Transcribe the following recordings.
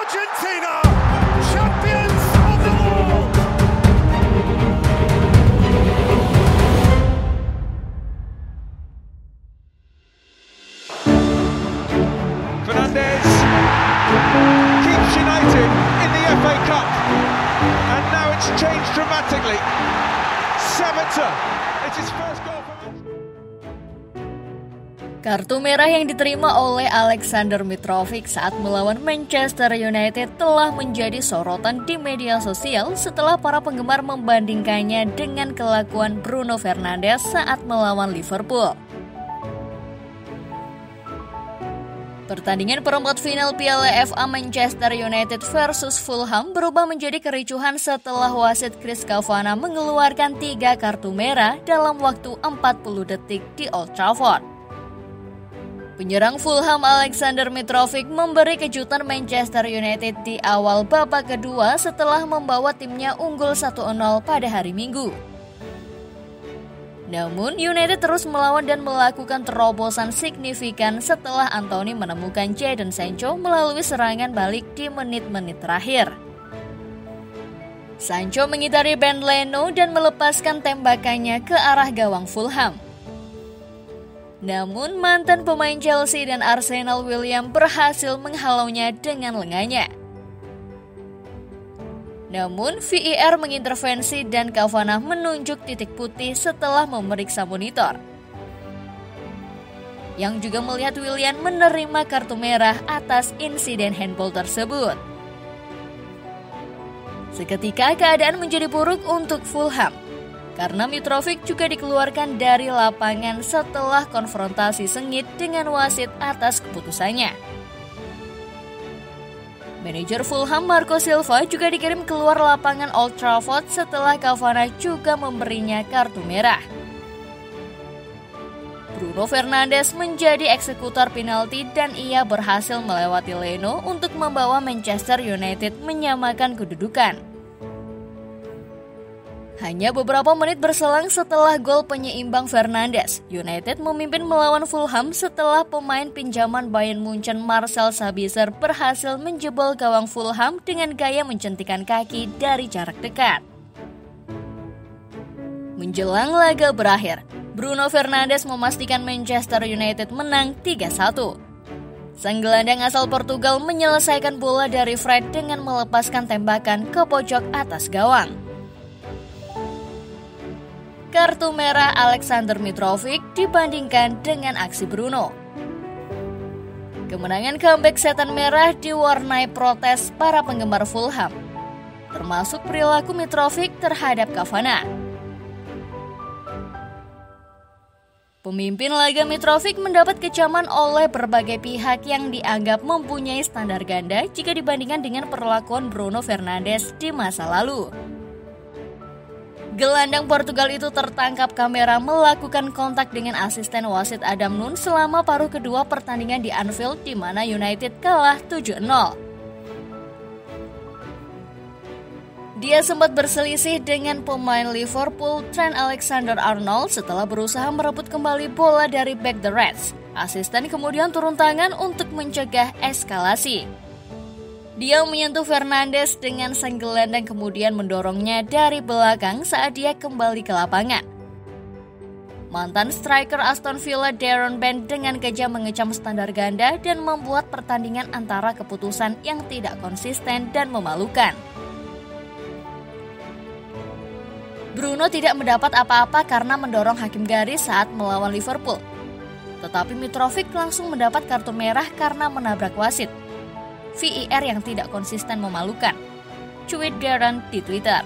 Argentina, champions of the world. Fernandes keeps United in the FA Cup, and now it's changed dramatically. Sabitzer, it's his first goal for Kartu merah yang diterima oleh Aleksandar Mitrovic saat melawan Manchester United telah menjadi sorotan di media sosial setelah para penggemar membandingkannya dengan kelakuan Bruno Fernandes saat melawan Liverpool. Pertandingan perempat final Piala FA Manchester United versus Fulham berubah menjadi kericuhan setelah wasit Chris Kavanagh mengeluarkan 3 kartu merah dalam waktu 40 detik di Old Trafford. Penyerang Fulham Aleksandar Mitrovic memberi kejutan Manchester United di awal babak kedua setelah membawa timnya unggul 1-0 pada hari Minggu. Namun, United terus melawan dan melakukan terobosan signifikan setelah Anthony menemukan Jadon Sancho melalui serangan balik di menit-menit terakhir. Sancho mengitari Ben Leno dan melepaskan tembakannya ke arah gawang Fulham. Namun, mantan pemain Chelsea dan Arsenal William berhasil menghalaunya dengan lengannya. Namun, VAR mengintervensi dan Kavanagh menunjuk titik putih setelah memeriksa monitor, yang juga melihat William menerima kartu merah atas insiden handball tersebut. Seketika keadaan menjadi buruk untuk Fulham, karena Mitrovic juga dikeluarkan dari lapangan setelah konfrontasi sengit dengan wasit atas keputusannya. Manajer Fulham Marco Silva juga dikirim keluar lapangan Old Trafford setelah Kavanagh juga memberinya kartu merah. Bruno Fernandes menjadi eksekutor penalti dan ia berhasil melewati Leno untuk membawa Manchester United menyamakan kedudukan. Hanya beberapa menit berselang setelah gol penyeimbang Fernandes, United memimpin melawan Fulham setelah pemain pinjaman Bayern Munchen Marcel Sabitzer berhasil menjebol gawang Fulham dengan gaya mencentikan kaki dari jarak dekat. Menjelang laga berakhir, Bruno Fernandes memastikan Manchester United menang 3-1. Sang gelandang asal Portugal menyelesaikan bola dari Fred dengan melepaskan tembakan ke pojok atas gawang. Kartu merah Aleksandar Mitrovic dibandingkan dengan aksi Bruno. Kemenangan comeback setan merah diwarnai protes para penggemar Fulham, termasuk perilaku Mitrovic terhadap Kavanagh. Pemimpin laga Mitrovic mendapat kecaman oleh berbagai pihak yang dianggap mempunyai standar ganda jika dibandingkan dengan perlakuan Bruno Fernandes di masa lalu. Gelandang Portugal itu tertangkap kamera melakukan kontak dengan asisten wasit Adam Nunes selama paruh kedua pertandingan di Anfield di mana United kalah 7-0. Dia sempat berselisih dengan pemain Liverpool Trent Alexander-Arnold setelah berusaha merebut kembali bola dari back the Reds. Asisten kemudian turun tangan untuk mencegah eskalasi. Dia menyentuh Fernandes dengan sang gelandang kemudian mendorongnya dari belakang saat dia kembali ke lapangan. Mantan striker Aston Villa Darren Bent dengan kejam mengecam standar ganda dan membuat pertandingan antara keputusan yang tidak konsisten dan memalukan. Bruno tidak mendapat apa-apa karena mendorong hakim garis saat melawan Liverpool. Tetapi Mitrovic langsung mendapat kartu merah karena menabrak wasit. VAR yang tidak konsisten memalukan, cuit Darren di Twitter.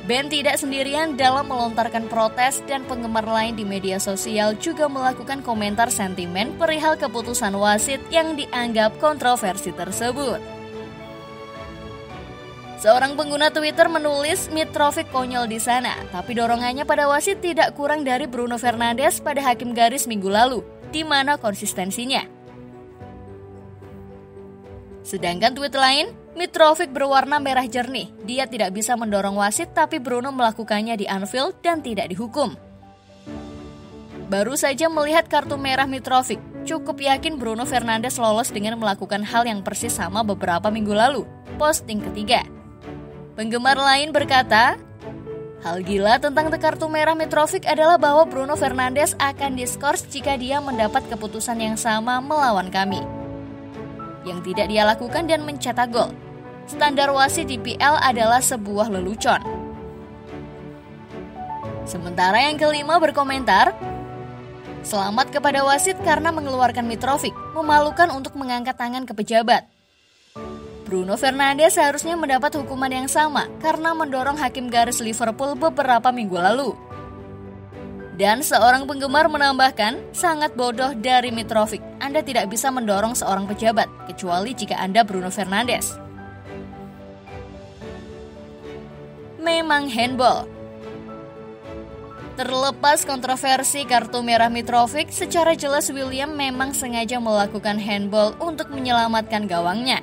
Ben tidak sendirian dalam melontarkan protes dan penggemar lain di media sosial juga melakukan komentar sentimen perihal keputusan wasit yang dianggap kontroversi tersebut. Seorang pengguna Twitter menulis Mitrovic konyol di sana, tapi dorongannya pada wasit tidak kurang dari Bruno Fernandes pada hakim garis minggu lalu, di mana konsistensinya. Sedangkan tweet lain, Mitrovic berwarna merah jernih. Dia tidak bisa mendorong wasit tapi Bruno melakukannya di Anfield dan tidak dihukum. Baru saja melihat kartu merah Mitrovic, cukup yakin Bruno Fernandes lolos dengan melakukan hal yang persis sama beberapa minggu lalu. Posting ketiga. Penggemar lain berkata, hal gila tentang kartu merah Mitrovic adalah bahwa Bruno Fernandes akan diskors jika dia mendapat keputusan yang sama melawan kami. Yang tidak dia lakukan dan mencetak gol. Standar wasit di PL adalah sebuah lelucon. Sementara yang kelima berkomentar, selamat kepada wasit karena mengeluarkan Mitrovic, memalukan untuk mengangkat tangan ke pejabat. Bruno Fernandes seharusnya mendapat hukuman yang sama karena mendorong hakim garis Liverpool beberapa minggu lalu. Dan seorang penggemar menambahkan, sangat bodoh dari Mitrovic. Anda tidak bisa mendorong seorang pejabat, kecuali jika Anda Bruno Fernandes. Memang handball. Terlepas kontroversi kartu merah Mitrovic, secara jelas William memang sengaja melakukan handball untuk menyelamatkan gawangnya.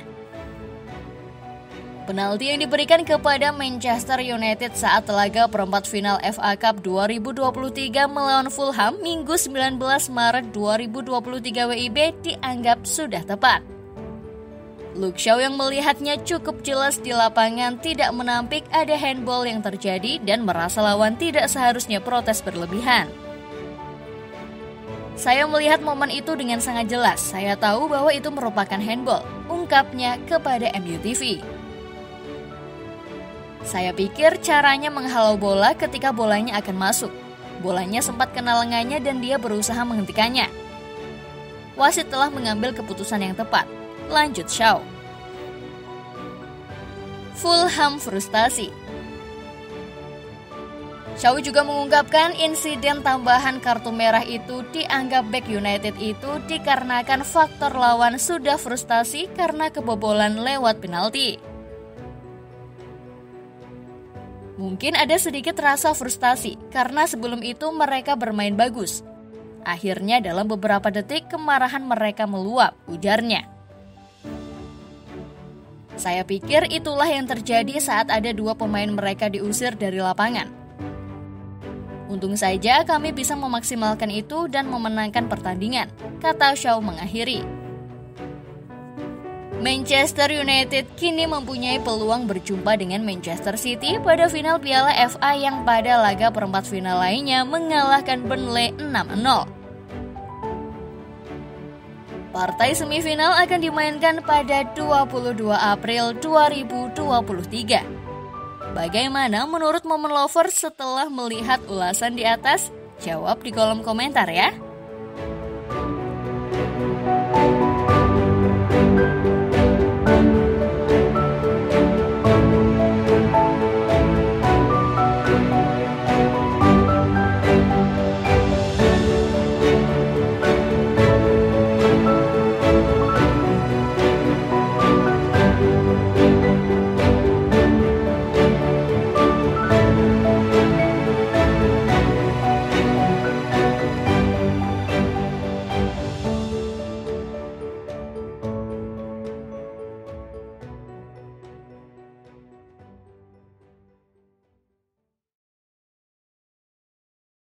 Penalti yang diberikan kepada Manchester United saat laga perempat final FA Cup 2023 melawan Fulham Minggu 19 Maret 2023 WIB dianggap sudah tepat. Luke Shaw yang melihatnya cukup jelas di lapangan tidak menampik ada handball yang terjadi dan merasa lawan tidak seharusnya protes berlebihan. Saya melihat momen itu dengan sangat jelas. Saya tahu bahwa itu merupakan handball, ungkapnya kepada MUTV. Saya pikir caranya menghalau bola ketika bolanya akan masuk. Bolanya sempat kena lengannya dan dia berusaha menghentikannya. Wasit telah mengambil keputusan yang tepat. Lanjut Shaw. Fulham frustasi. Shaw juga mengungkapkan insiden tambahan kartu merah itu dianggap bek United itu dikarenakan faktor lawan sudah frustasi karena kebobolan lewat penalti. Mungkin ada sedikit rasa frustasi karena sebelum itu mereka bermain bagus. Akhirnya dalam beberapa detik kemarahan mereka meluap, ujarnya. Saya pikir itulah yang terjadi saat ada dua pemain mereka diusir dari lapangan. Untung saja kami bisa memaksimalkan itu dan memenangkan pertandingan, kata Shaw mengakhiri. Manchester United kini mempunyai peluang berjumpa dengan Manchester City pada final Piala FA yang pada laga perempat final lainnya mengalahkan Burnley 6-0. Partai semifinal akan dimainkan pada 22 April 2023. Bagaimana menurut Momen Lovers setelah melihat ulasan di atas? Jawab di kolom komentar ya.